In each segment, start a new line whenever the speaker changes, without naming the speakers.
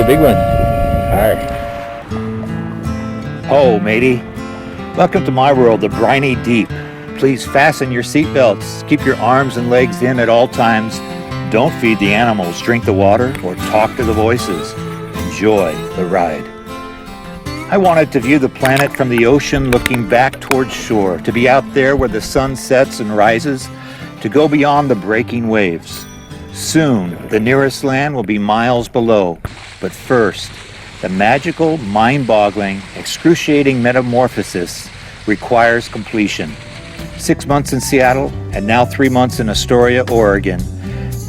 big one. Arr.
Ho, matey. Welcome to my world, the briny deep. Please fasten your seatbelts. Keep your arms and legs in at all times. Don't feed the animals, drink the water, or talk to the voices. Enjoy the ride. I wanted to view the planet from the ocean looking back towards shore, to be out there where the sun sets and rises, to go beyond the breaking waves. Soon, the nearest land will be miles below. But first, the magical, mind-boggling, excruciating metamorphosis requires completion. 6 months in Seattle, and now 3 months in Astoria, Oregon,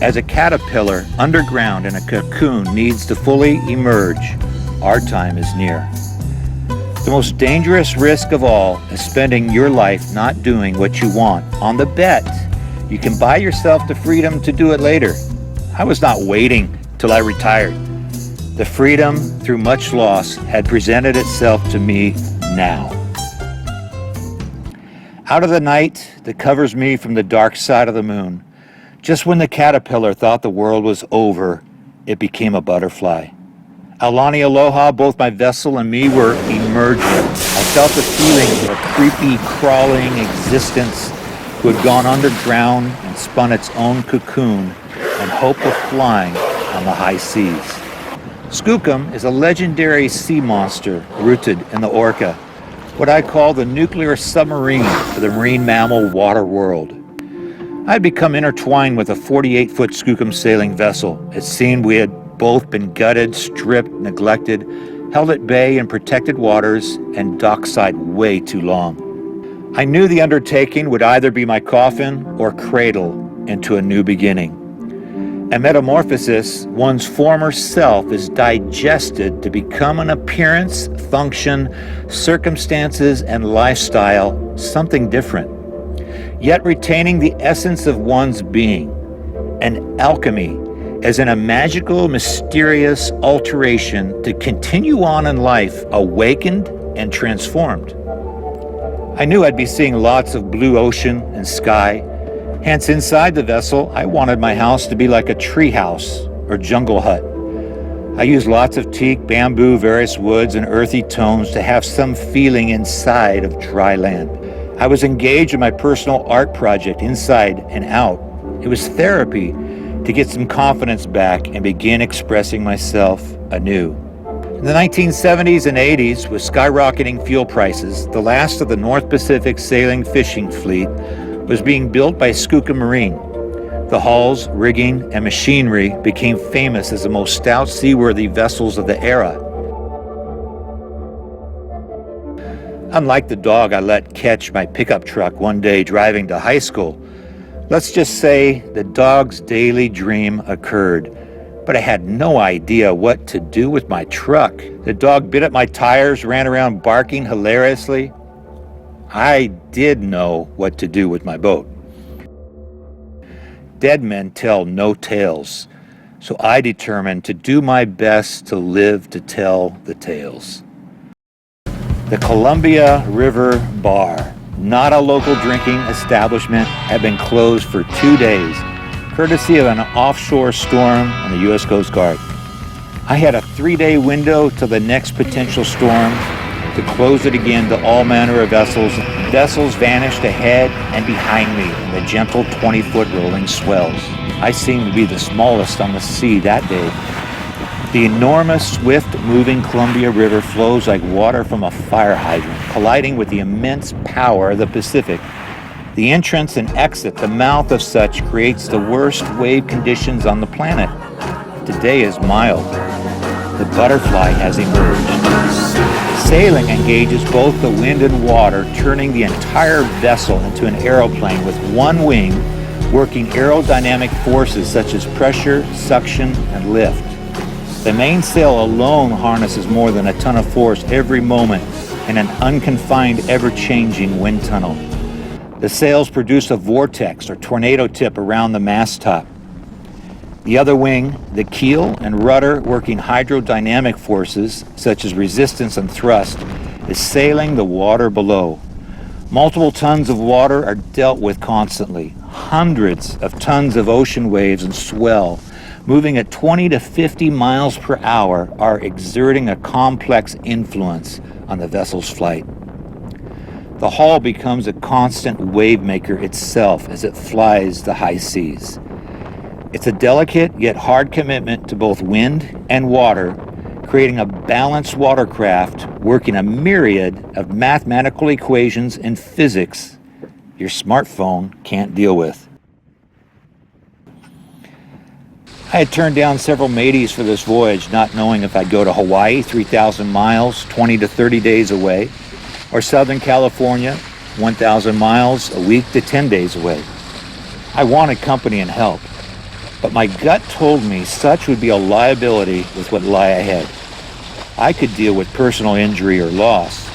as a caterpillar underground in a cocoon needs to fully emerge, our time is near. The most dangerous risk of all is spending your life not doing what you want, on the bet you can buy yourself the freedom to do it later. I was not waiting till I retired. The freedom, through much loss, had presented itself to me now. Out of the night that covers me from the dark side of the moon, just when the caterpillar thought the world was over, it became a butterfly. Aulani Aloha, both my vessel and me were emerging. I felt the feeling of a creepy, crawling existence who had gone underground and spun its own cocoon in hope of flying on the high seas. Skookum is a legendary sea monster rooted in the orca, what I call the nuclear submarine for the marine mammal water world. I'd become intertwined with a 48-foot Skookum sailing vessel. It seemed we had both been gutted, stripped, neglected, held at bay in protected waters, and dockside way too long. I knew the undertaking would either be my coffin or cradle into a new beginning. A metamorphosis, one's former self is digested to become an appearance, function, circumstances, and lifestyle, something different, yet retaining the essence of one's being. An alchemy, as in a magical, mysterious alteration to continue on in life, awakened and transformed. I knew I'd be seeing lots of blue ocean and sky. Hence, inside the vessel, I wanted my house to be like a tree house or jungle hut. I used lots of teak, bamboo, various woods, and earthy tones to have some feeling inside of dry land. I was engaged in my personal art project inside and out. It was therapy to get some confidence back and begin expressing myself anew. In the 1970s and 80s, with skyrocketing fuel prices, the last of the North Pacific sailing fishing fleet was being built by Skookum Marine. The hulls, rigging, and machinery became famous as the most stout, seaworthy vessels of the era. Unlike the dog I let catch my pickup truck one day driving to high school, let's just say the dog's daily dream occurred, but I had no idea what to do with my truck. The dog bit at my tires, ran around barking hilariously. I did know what to do with my boat. Dead men tell no tales, so I determined to do my best to live to tell the tales. The Columbia River Bar, not a local drinking establishment, had been closed for 2 days, courtesy of an offshore storm on the U.S. Coast Guard. I had a 3-day window to the next potential storm to close it again to all manner of vessels. Vessels vanished ahead and behind me in the gentle 20-foot rolling swells. I seemed to be the smallest on the sea that day. The enormous, swift-moving Columbia River flows like water from a fire hydrant, colliding with the immense power of the Pacific. The entrance and exit, the mouth of such, creates the worst wave conditions on the planet. Today is mild. The butterfly has emerged. Sailing engages both the wind and water, turning the entire vessel into an aeroplane with one wing, working aerodynamic forces such as pressure, suction, and lift. The mainsail alone harnesses more than a ton of force every moment in an unconfined, ever-changing wind tunnel. The sails produce a vortex or tornado tip around the mast top. The other wing, the keel and rudder, working hydrodynamic forces such as resistance and thrust, is sailing the water below. Multiple tons of water are dealt with constantly. Hundreds of tons of ocean waves and swell moving at 20 to 50 miles per hour, are exerting a complex influence on the vessel's flight. The hull becomes a constant wave maker itself as it flies the high seas. It's a delicate yet hard commitment to both wind and water, creating a balanced watercraft working a myriad of mathematical equations and physics your smartphone can't deal with. I had turned down several mateys for this voyage, not knowing if I'd go to Hawaii, 3,000 miles, 20 to 30 days away, or Southern California, 1,000 miles, a week to 10 days away. I wanted company and help, but my gut told me such would be a liability with what lay ahead. I could deal with personal injury or loss,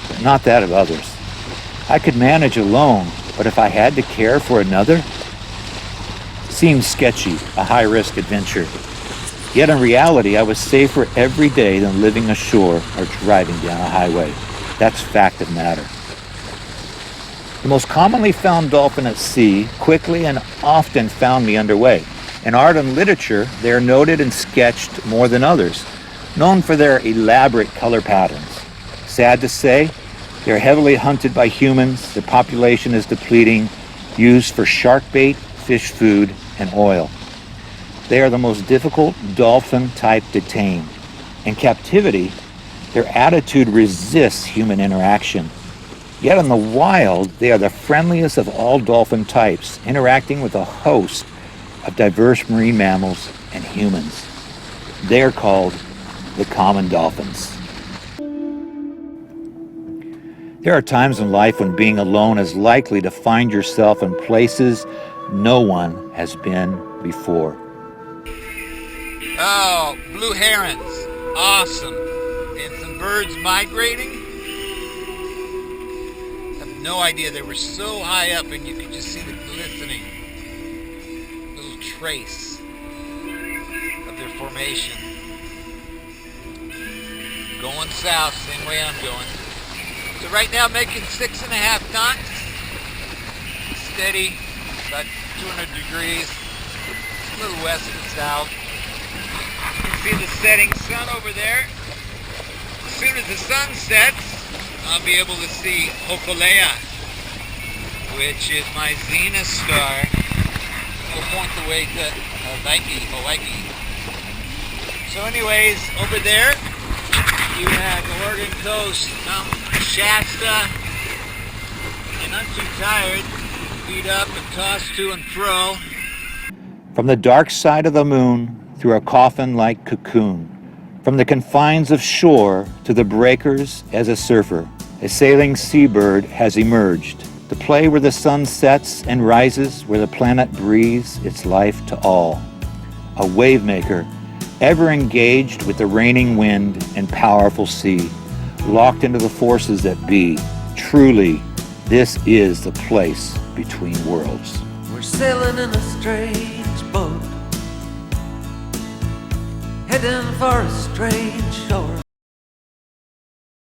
but not that of others. I could manage alone, but if I had to care for another, seemed sketchy, a high-risk adventure. Yet in reality, I was safer every day than living ashore or driving down a highway. That's fact of matter. The most commonly found dolphin at sea quickly and often found me underway. In art and literature, they are noted and sketched more than others, known for their elaborate color patterns. Sad to say, they're heavily hunted by humans, their population is depleting, used for shark bait, fish food, and oil. They are the most difficult dolphin type to tame. In captivity, their attitude resists human interaction. Yet in the wild, they are the friendliest of all dolphin types, interacting with a host of diverse marine mammals and humans. They are called the common dolphins. There are times in life when being alone is likely to find yourself in places no one has been before.
Oh, blue herons. Awesome. And some birds migrating. I have no idea. They were so high up and you could just see the glistening little trace of their formation. Going south, same way I'm going. So right now making 6.5 knots. Steady, about 200 degrees. A little west and south. You can see the setting sun over there. As soon as the sun sets, I'll be able to see Hokulea, which is my zenith star. It'll point the way to Hawaii. So anyways, over there, you have the Oregon coast, Mount Shasta, and I'm too tired to feed up and toss to and fro.
From the dark side of the moon, through a coffin-like cocoon, from the confines of shore to the breakers as a surfer, a sailing seabird has emerged to play where the sun sets and rises, where the planet breathes its life to all. A wave maker, ever engaged with the raining wind and powerful sea, locked into the forces that be. Truly, this is the place between worlds.
We're sailing in a strange boat, heading for a strange shore.